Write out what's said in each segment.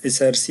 src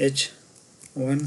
H1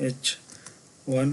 H1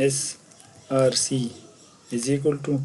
src =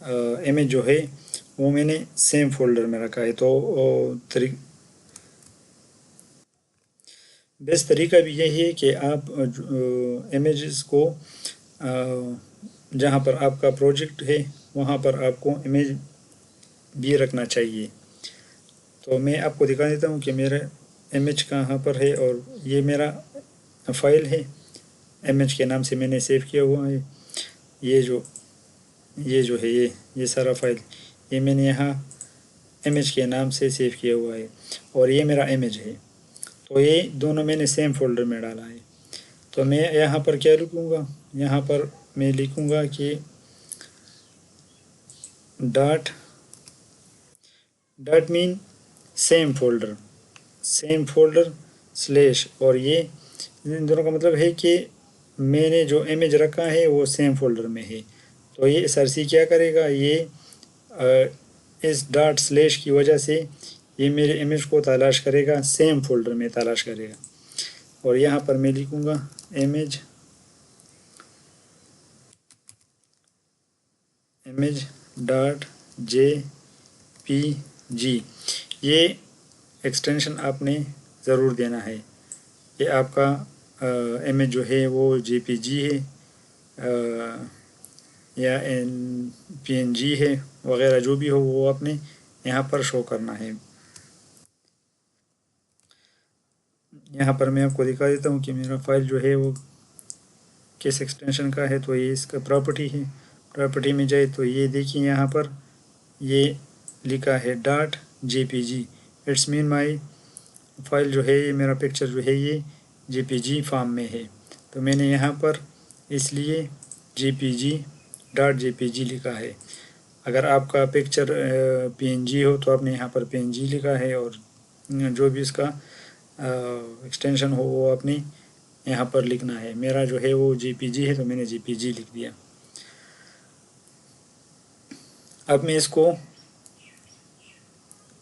image جو ہے وہ میں نے سیم فولڈر میں رکھا ہے. تو بیسٹ طریقہ بھی یہی ہے کہ آپ امیجز کو جہاں پر آپ کا پروجیکٹ ہے وہاں پر آپ کو امیج بھی رکھنا چاہیے. تو میں آپ کو دکھا دیتا ہوں کہ میرا امیج کہاں پر ہے، اور یہ میرا فائل ہے امیج کے نام سے میں نے سیو کیا ہوا ہے. یہ جو ہے یہ سارا فائل یہ میں نے یہاں امیج کے نام سے سیو کیا ہوا ہے، اور یہ میرا امیج ہے. تو یہ دونوں میں نے سیم فولڈر میں ڈالا ہے. تو میں یہاں پر کیا لکھوں گا، یہاں پر میں لکھوں گا کہ ڈاٹ مین سیم فولڈر سلیش، اور یہ ان دونوں کا مطلب ہے کہ میں نے جو امیج رکھا ہے وہ سیم فولڈر میں ہے. تو یہ SRC کیا کرے گا، یہ اس ڈاٹ سلیش کی وجہ سے یہ میرے امیج کو تلاش کرے گا، سیم فولڈر میں تلاش کرے گا. اور یہاں پر میں لکھوں گا امیج ڈاٹ JPG. یہ ایکسٹینشن آپ نے ضرور دینا ہے. یہ آپ کا امیج جو ہے وہ JPG ہے یا PNG ہے وغیرہ، جو بھی ہو وہ آپ نے یہاں پر شو کرنا ہے. یہاں پر میں آپ کو دکھا دیتا ہوں کہ میرا فائل جو ہے وہ کس ایکسٹینشن کا ہے. تو یہ اس کا پراپرٹی ہے. پراپرٹی میں جائے تو یہ دیکھیں یہاں پر یہ لکھا ہے ڈاٹ JPG. اٹس مین مائی فائل جو ہے یہ میرا پکچر جو ہے یہ JPG فارم میں ہے. تو میں نے یہاں پر اس لیے JPG لکھا ہے. اگر آپ کا پکچر PNG ہو تو آپ نے یہاں پر PNG لکھا ہے، اور جو بھی اس کا ایکسٹینشن ہو وہ آپ نے یہاں پر لکھنا ہے. میرا جو ہے وہ JPG ہے تو میں نے JPG لکھ دیا. اب میں اس کو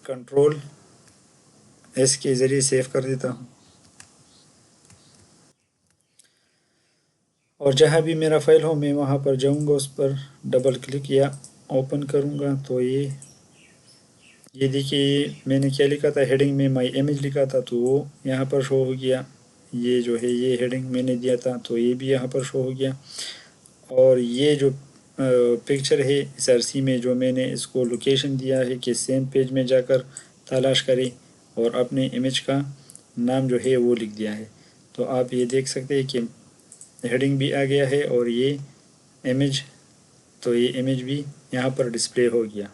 Ctrl+S کے ذریعے سیو کر دیتا ہوں، اور جہاں بھی میرا فائل ہو میں وہاں پر جاؤں گا، اس پر ڈبل کلک یا اوپن کروں گا. تو یہ دیکھیے میں نے کیا لکھا تھا، ہیڈنگ میں مائی امیج لکھا تھا تو وہ یہاں پر شو ہو گیا. یہ جو ہے یہ ہیڈنگ میں نے دیا تھا تو یہ بھی یہاں پر شو ہو گیا. اور یہ جو پکچر ہے SRC میں جو میں نے اس کو لوکیشن دیا ہے کہ سیم پیج میں جا کر تلاش کرے، اور اپنے امیج کا نام جو ہے وہ لکھ دیا ہے. تو آپ یہ دیکھ سکتے ہیں کہ ہیڈنگ بھی آ گیا ہے، اور یہ امیج بھی یہاں پر ڈسپلے ہو گیا.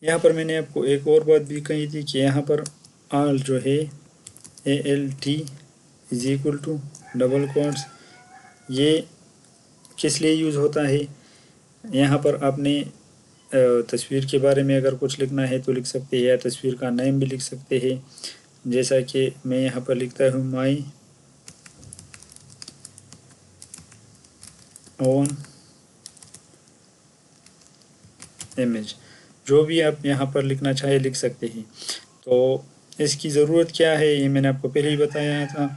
یہاں پر میں نے آپ کو ایک اور بات بھی کہی تھی کہ یہاں پر ALT جو ہے ALT ڈبل کوٹس، یہ کس لیے یوز ہوتا ہے. یہاں پر آپ نے تصویر کے بارے میں اگر کچھ لکھنا ہے تو لکھ سکتے ہیں، یا تصویر کا نیم بھی لکھ سکتے ہیں. جیسا کہ میں یہاں پر لکھتا ہوں مائی اون امیج. جو بھی آپ یہاں پر لکھنا چاہے لکھ سکتے ہیں. تو اس کی ضرورت کیا ہے، یہ میں نے آپ کو پہلے ہی بتایا تھا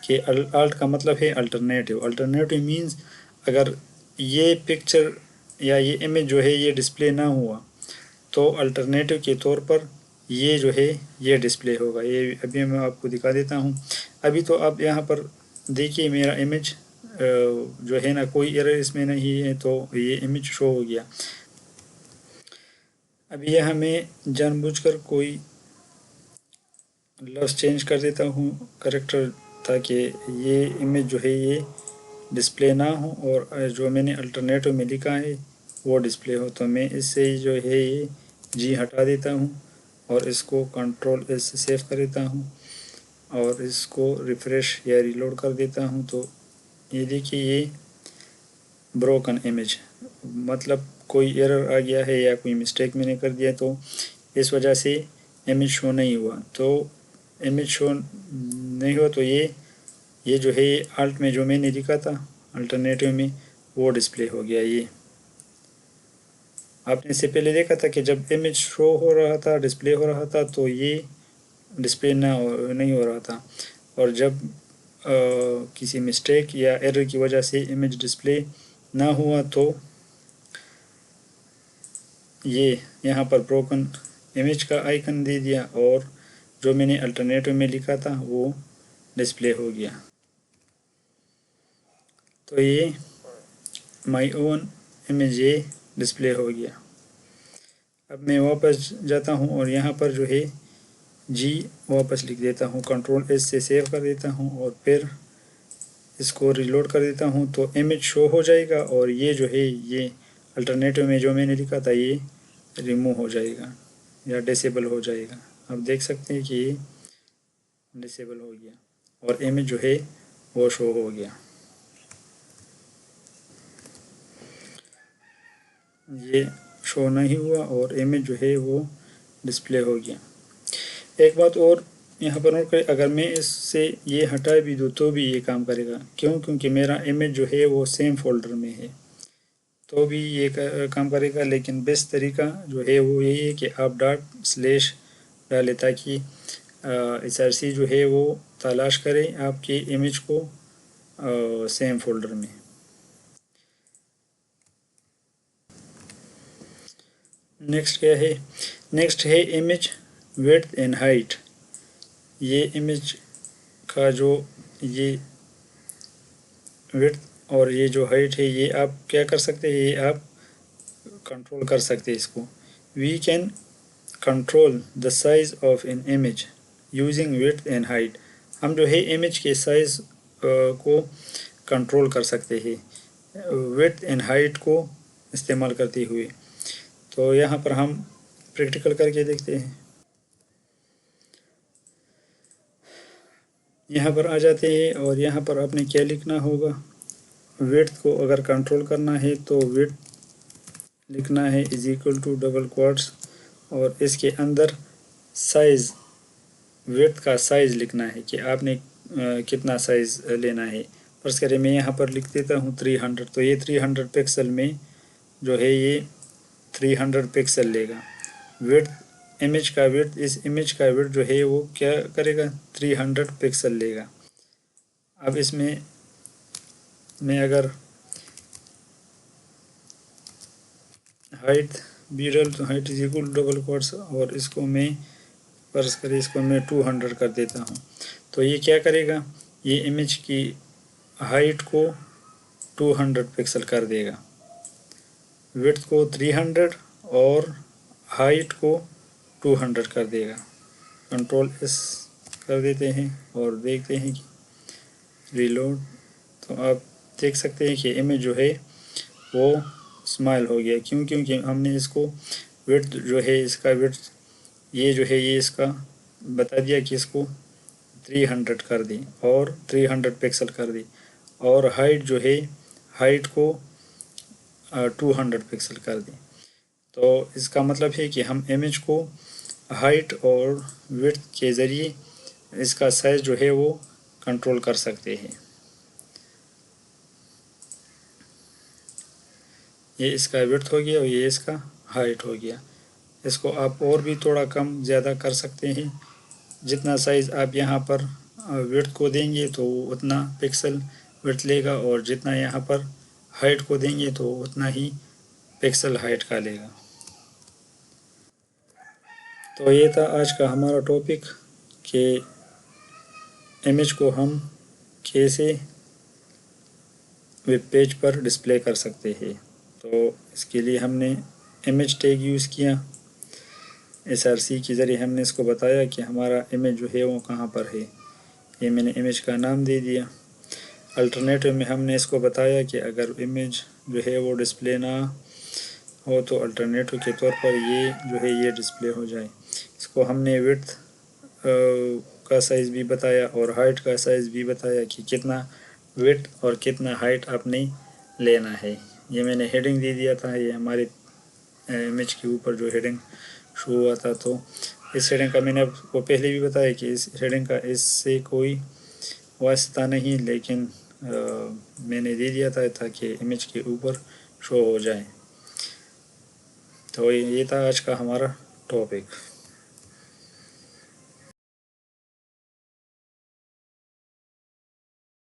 کہ ALT کا مطلب ہے الٹرنیٹیو مینز اگر یہ پکچر یا یہ امیج جو ہے یہ ڈسپلے نہ ہوا تو الٹرنیٹیو کے طور پر یہ جو ہے یہ ڈسپلے ہوگا. یہ ابھی میں آپ کو دکھا دیتا ہوں. ابھی تو آپ یہاں پر دیکھیے میرا امیج جو ہے نا کوئی ایرر اس میں نہیں ہے، تو یہ امیج شو ہو گیا. ابھی یہاں میں جان بوجھ کر کوئی لفظ چینج کر دیتا ہوں کریکٹر، تاکہ یہ امیج جو ہے یہ ڈسپلے نہ ہو، اور جو میں نے الٹرنیٹو میں لکھا ہے وہ ڈسپلے ہو. تو میں اس سے جو ہے یہ جی ہٹا دیتا ہوں، اور اس کو Ctrl+S سے سیو کر دیتا ہوں، اور اس کو ریفریش یا ریلوڈ کر دیتا ہوں. تو یہ دیکھیے یہ بروکن امیج، مطلب کوئی ایرر آ گیا ہے یا کوئی مسٹیک میں نے کر دیا، تو اس وجہ سے امیج شو نہیں ہوا. تو امیج شو نہیں ہوا تو یہ جو ہے ALT میں جو میں نے لکھا تھا الٹرنیٹیو میں وہ ڈسپلے ہو گیا. یہ آپ نے اس سے پہلے دیکھا تھا کہ جب امیج شو ہو رہا تھا ڈسپلے ہو رہا تھا تو یہ ڈسپلے نہیں ہو رہا تھا، اور جب کسی مسٹیک یا ایرر کی وجہ سے امیج ڈسپلے نہ ہوا تو یہ یہاں پر بروکن امیج کا آئیکن دے دیا اور جو میں نے الٹرنیٹو میں لکھا تھا وہ ڈسپلے ہو گیا. تو یہ مائی اون امیج یہ ڈسپلے ہو گیا. اب میں واپس جاتا ہوں اور یہاں پر جو ہے جی واپس لکھ دیتا ہوں، کنٹرول ایس سے سیو کر دیتا ہوں اور پھر اس کو ریلوڈ کر دیتا ہوں تو امیج شو ہو جائے گا اور یہ جو ہے یہ الٹرنیٹو میں جو میں نے لکھا تھا یہ ریموو ہو جائے گا یا ڈسیبل ہو جائے گا. آپ دیکھ سکتے ہیں کہ یہ ڈسیبل ہو گیا اور امیج جو ہے وہ شو ہو گیا. یہ شو نہیں ہوا اور امیج جو ہے وہ ڈسپلے ہو گیا. ایک بات اور یہاں پر نوٹ کریں، اگر میں اس سے یہ ہٹا بھی دوں تو بھی یہ کام کرے گا. کیونکہ میرا امیج جو ہے وہ سیم فولڈر میں ہے تو بھی یہ کام کرے گا، لیکن بیسٹ طریقہ جو ہے وہ یہی ہے کہ آپ // ڈالیں تاکہ SRC جو ہے وہ تلاش کرے آپ کے امیج کو سیم فولڈر میں. نیکسٹ کیا ہے؟ نیکسٹ ہے امیج ویڈتھ اینڈ ہائٹ. یہ امیج کا جو یہ ویڈتھ اور یہ جو ہائٹ ہے یہ آپ کیا کر سکتے ہیں، یہ آپ کنٹرول کر سکتے ہیں اس کو. We can control the size of an image using width and height. ہم جو ہے امیج کے سائز کو کنٹرول کر سکتے ہیں ویڈتھ اینڈ ہائٹ کو استعمال کرتے ہوئے. تو یہاں پر ہم پریکٹیکل کر کے دیکھتے ہیں. یہاں پر آ جاتے ہیں اور یہاں پر آپ نے کیا لکھنا ہوگا، ویڈتھ کو اگر کنٹرول کرنا ہے تو ویڈتھ لکھنا ہے = ڈبل کوٹس اور اس کے اندر سائز ویڈتھ کا سائز لکھنا ہے کہ آپ نے کتنا سائز لینا ہے. فرض کریں میں یہاں پر لکھ دیتا ہوں 300 تو یہ 300 پکسل میں جو ہے یہ 300 پکسل لے گا. ویڈتھ امیج کا ویڈتھ اس امیج کا ویڈتھ جو ہے وہ کیا کرے گا 300 پکسل لے گا. اب اس میں اگر ہائٹ بھی ڈال تو ہائٹ = ڈبل کوٹس اور اس کو میں فرض کریں اس کو میں 200 کر دیتا ہوں تو یہ کیا کرے گا، یہ امیج کی ہائٹ کو 200 پکسل کر دے گا، ویڈتھ کو 300 اور ہائٹ کو 200 کر دے گا. کنٹرول ایس کر دیتے ہیں اور دیکھتے ہیں کہ ریلوڈ تو آپ دیکھ سکتے ہیں کہ امیج جو ہے وہ اسمائل ہو گیا کیونکہ ہم نے اس کو ویڈتھ جو ہے اس کا ویڈتھ یہ جو ہے یہ اس کا بتا دیا کہ اس کو 300 کر دی اور 300 پکسل کر دی اور ہائٹ جو ہے ہائٹ کو 200 پکسل کر دی. تو اس کا مطلب ہے کہ ہم امیج کو ہائٹ اور ویڈتھ کے ذریعے اس کا سائز جو ہے وہ کنٹرول کر سکتے ہیں. یہ اس کا ویڈتھ ہو گیا اور یہ اس کا ہائٹ ہو گیا. اس کو آپ اور بھی تھوڑا کم زیادہ کر سکتے ہیں. جتنا سائز آپ یہاں پر ویڈتھ کو دیں گے تو اتنا پکسل ویڈتھ لے گا اور جتنا یہاں پر ہائٹ کو دیں گے تو اتنا ہی پکسل ہائٹ کا لے گا. تو یہ تھا آج کا ہمارا ٹاپک کہ امیج کو ہم کیسے ویب پیج پر ڈسپلے کر سکتے ہیں. تو اس کے لیے ہم نے امیج ٹیگ یوز کیا، SRC کے ذریعے ہم نے اس کو بتایا کہ ہمارا امیج جو ہے وہ کہاں پر ہے. یہ میں نے امیج کا نام دے دیا. الٹرنیٹو میں ہم نے اس کو بتایا کہ اگر امیج جو ہے وہ ڈسپلے نہ ہو تو الٹرنیٹو کے طور پر یہ جو ہے یہ ڈسپلے ہو جائے. اس کو ہم نے ویڈتھ کا سائز بھی بتایا اور ہائٹ کا سائز بھی بتایا کہ کتنا ویڈتھ اور کتنا ہائٹ آپ نے لینا ہے. یہ میں نے ہیڈنگ دے دیا تھا، یہ ہمارے امیج کے اوپر جو ہیڈنگ شو ہوا تھا. تو اس ہیڈنگ کا میں نے آپ کو پہلے بھی بتایا کہ اس ہیڈنگ کا اس سے کوئی واسطہ نہیں، لیکن میں نے دے دیا تھا تاکہ امیج کے اوپر شو ہو جائے. تو یہ تھا آج کا ہمارا ٹاپک.